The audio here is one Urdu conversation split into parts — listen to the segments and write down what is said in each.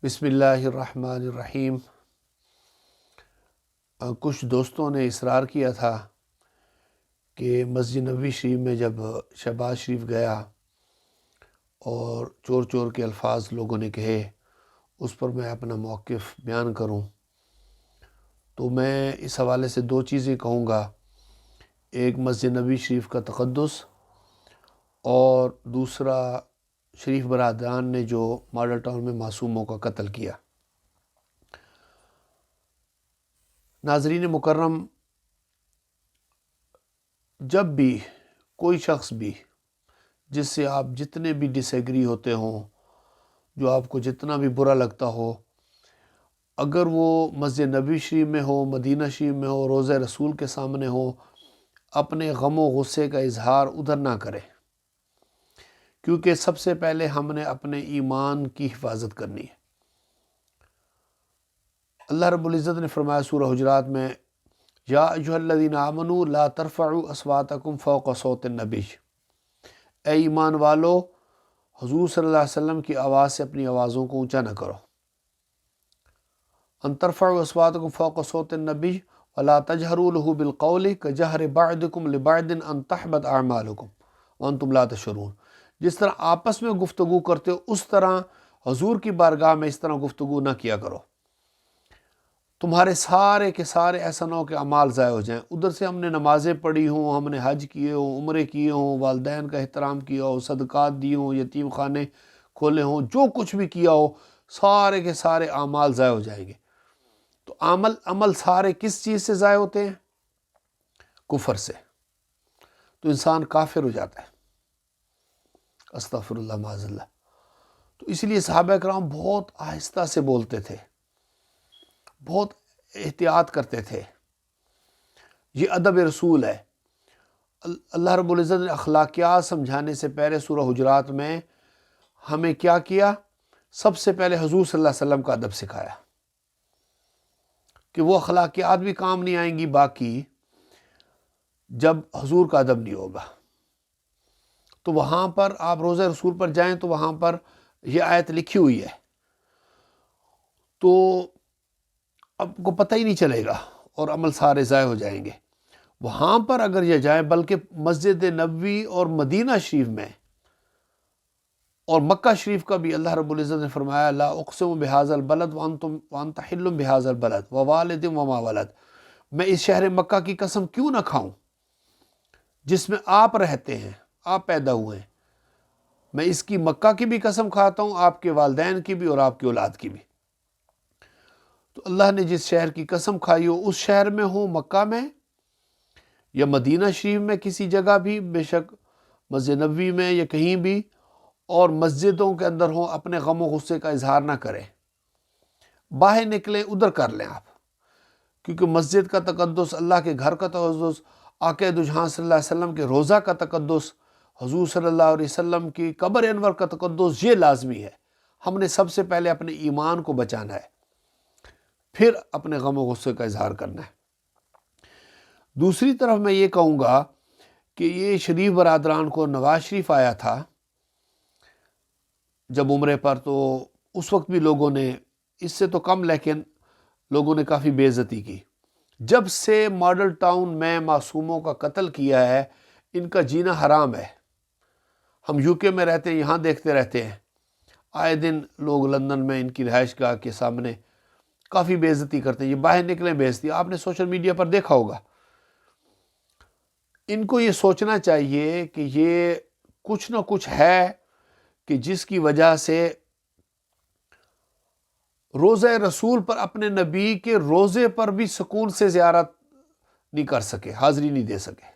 بسم اللہ الرحمن الرحیم۔ کچھ دوستوں نے اصرار کیا تھا کہ مسجد نبوی شریف میں جب شہباز شریف گیا اور چور چور کے الفاظ لوگوں نے کہے، اس پر میں اپنا موقف بیان کروں۔ تو میں اس حوالے سے دو چیزیں کہوں گا، ایک مسجد نبوی شریف کا تقدس اور دوسرا شریف برادران نے جو ماڈل ٹاؤن میں معصوموں کا قتل کیا۔ ناظرین مکرم، جب بھی کوئی شخص بھی جس سے آپ جتنے بھی ڈس ایگری ہوتے ہوں، جو آپ کو جتنا بھی برا لگتا ہو، اگر وہ مسجد نبوی شریف میں ہو، مدینہ شریف میں ہو، روضہ رسول کے سامنے ہو، اپنے غم و غصے کا اظہار ادھر نہ کرے، کیونکہ سب سے پہلے ہم نے اپنے ایمان کی حفاظت کرنی ہے۔ اللہ رب العزت نے فرمایا سورہ حجرات میں، یا ایھا الذین آمنوا لا ترفعوا اصواتکم فوق صوت النبی، اے ایمان والو، حضور صلی اللہ علیہ وسلم کی آواز سے اپنی آوازوں کو اونچا نہ کرو۔ ان ترفعوا اصواتکم فوق صوت النبی ولا تجہروا له بالقول کجہر بعضکم لبعض ان تحبط اعمالکم وانتم لا تشعرون۔ جس طرح آپس میں گفتگو کرتے ہو، اس طرح حضور کی بارگاہ میں اس طرح گفتگو نہ کیا کرو، تمہارے سارے کے سارے ایسا نہ ہو کہ اعمال ضائع ہو جائیں۔ ادھر سے ہم نے نمازیں پڑھی ہوں، ہم نے حج کیے ہوں، عمرے کیے ہوں، والدین کا احترام کیا ہو، صدقات دی ہوں، یتیم خانے کھولے ہوں، جو کچھ بھی کیا ہو، سارے کے سارے اعمال ضائع ہو جائیں گے۔ تو عمل سارے کس چیز سے ضائع ہوتے ہیں؟ کفر سے۔ تو انسان کافر ہو جاتا ہے، استغفر اللہ معاذ اللہ۔ تو اس لیے صحابہ کرام بہت آہستہ سے بولتے تھے، بہت احتیاط کرتے تھے۔ یہ ادب رسول ہے۔ اللہ رب العزت نے اخلاقیات سمجھانے سے پہلے سورہ حجرات میں ہمیں کیا کیا؟ سب سے پہلے حضور صلی اللہ علیہ وسلم کا ادب سکھایا کہ وہ اخلاقیات بھی کام نہیں آئیں گی باقی جب حضور کا ادب نہیں ہوگا۔ تو وہاں پر آپ روضہ رسول پر جائیں تو وہاں پر یہ آیت لکھی ہوئی ہے، تو آپ کو پتہ ہی نہیں چلے گا اور عمل سارے ضائع ہو جائیں گے۔ وہاں پر اگر یہ جائیں، بلکہ مسجد نبوی اور مدینہ شریف میں اور مکہ شریف کا بھی اللہ رب العزت نے فرمایا، لا اقسم بہذا البلد وانت حل بہذا البلد ووالد وما ولد، میں اس شہر مکہ کی قسم کیوں نہ کھاؤں جس میں آپ رہتے ہیں، آپ پیدا ہوئے ہیں۔ میں اس کی مکہ کی بھی قسم کھاتا ہوں، آپ کے والدین کی بھی اور آپ کی اولاد کی بھی۔ تو اللہ نے جس شہر کی قسم کھائی ہو، اس شہر میں ہوں، مکہ میں یا مدینہ شریف میں کسی جگہ بھی، بے شک مسجد نبوی میں یا کہیں بھی، اور مسجدوں کے اندر ہوں، اپنے غم و غصے کا اظہار نہ کریں۔ باہر نکلیں، ادھر کر لیں آپ، کیونکہ مسجد کا تقدس، اللہ کے گھر کا تقدس، آقا دو جہاں صلی اللہ علیہ وسلم کے روضہ کا تقدس، حضور صلی اللہ علیہ وسلم کی قبر انور کا تقدس، یہ لازمی ہے۔ ہم نے سب سے پہلے اپنے ایمان کو بچانا ہے، پھر اپنے غم و غصے کا اظہار کرنا ہے۔ دوسری طرف میں یہ کہوں گا کہ یہ شریف برادران کو نواز شریف آیا تھا جب عمرے پر، تو اس وقت بھی لوگوں نے اس سے تو کم، لیکن لوگوں نے کافی بے عزتی کی۔ جب سے ماڈل ٹاؤن میں معصوموں کا قتل کیا ہے، ان کا جینا حرام ہے۔ ہم یو کے میں رہتے ہیں، یہاں دیکھتے رہتے ہیں، آئے دن لوگ لندن میں ان کی رہائش گاہ کے سامنے کافی بے عزتی کرتے ہیں، یہ باہر نکلیں بے عزتی، آپ نے سوشل میڈیا پر دیکھا ہوگا۔ ان کو یہ سوچنا چاہیے کہ یہ کچھ نہ کچھ ہے کہ جس کی وجہ سے روضہ رسول پر، اپنے نبی کے روضے پر بھی سکون سے زیارت نہیں کر سکے، حاضری نہیں دے سکے۔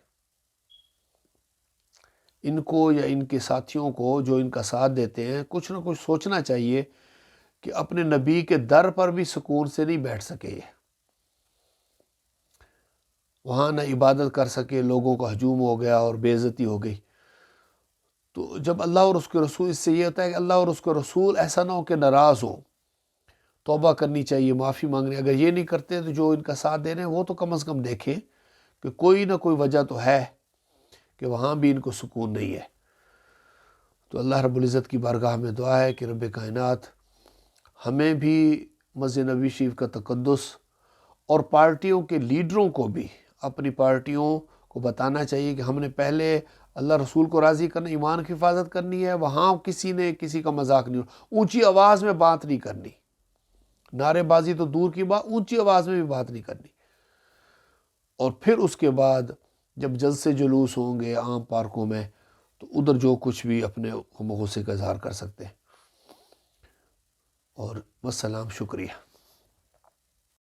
ان کو یا ان کے ساتھیوں کو جو ان کا ساتھ دیتے ہیں، کچھ نہ کچھ سوچنا چاہیے کہ اپنے نبی کے در پر بھی سکون سے نہیں بیٹھ سکے، یہ وہاں نہ عبادت کر سکے، لوگوں کا ہجوم ہو گیا اور بے عزتی ہو گئی۔ تو جب اللہ اور اس کے رسول، اس سے یہ ہوتا ہے کہ اللہ اور اس کے رسول ایسا نہ ہو کہ ناراض ہوں، توبہ کرنی چاہیے، معافی مانگنی۔ اگر یہ نہیں کرتے تو جو ان کا ساتھ دے رہے ہیں وہ تو کم از کم دیکھیں کہ کوئی نہ کوئی وجہ تو ہے کہ وہاں بھی ان کو سکون نہیں ہے۔ تو اللہ رب العزت کی بارگاہ میں دعا ہے کہ رب کائنات ہمیں بھی مسجد نبوی شریف کا تقدس اور پارٹیوں کے لیڈروں کو بھی اپنی پارٹیوں کو بتانا چاہیے کہ ہم نے پہلے اللہ رسول کو راضی کرنا، ایمان کی حفاظت کرنی ہے، وہاں کسی نے کسی کا مذاق نہیں، اونچی آواز میں بات نہیں کرنی، نعرے بازی تو دور کی بات، اونچی آواز میں بھی بات نہیں کرنی۔ اور پھر اس کے بعد جب جلسے جلوس ہوں گے عام پارکوں میں تو ادھر جو کچھ بھی اپنے غم و غصے کا اظہار کر سکتے ہیں۔ اور والسلام، شکریہ۔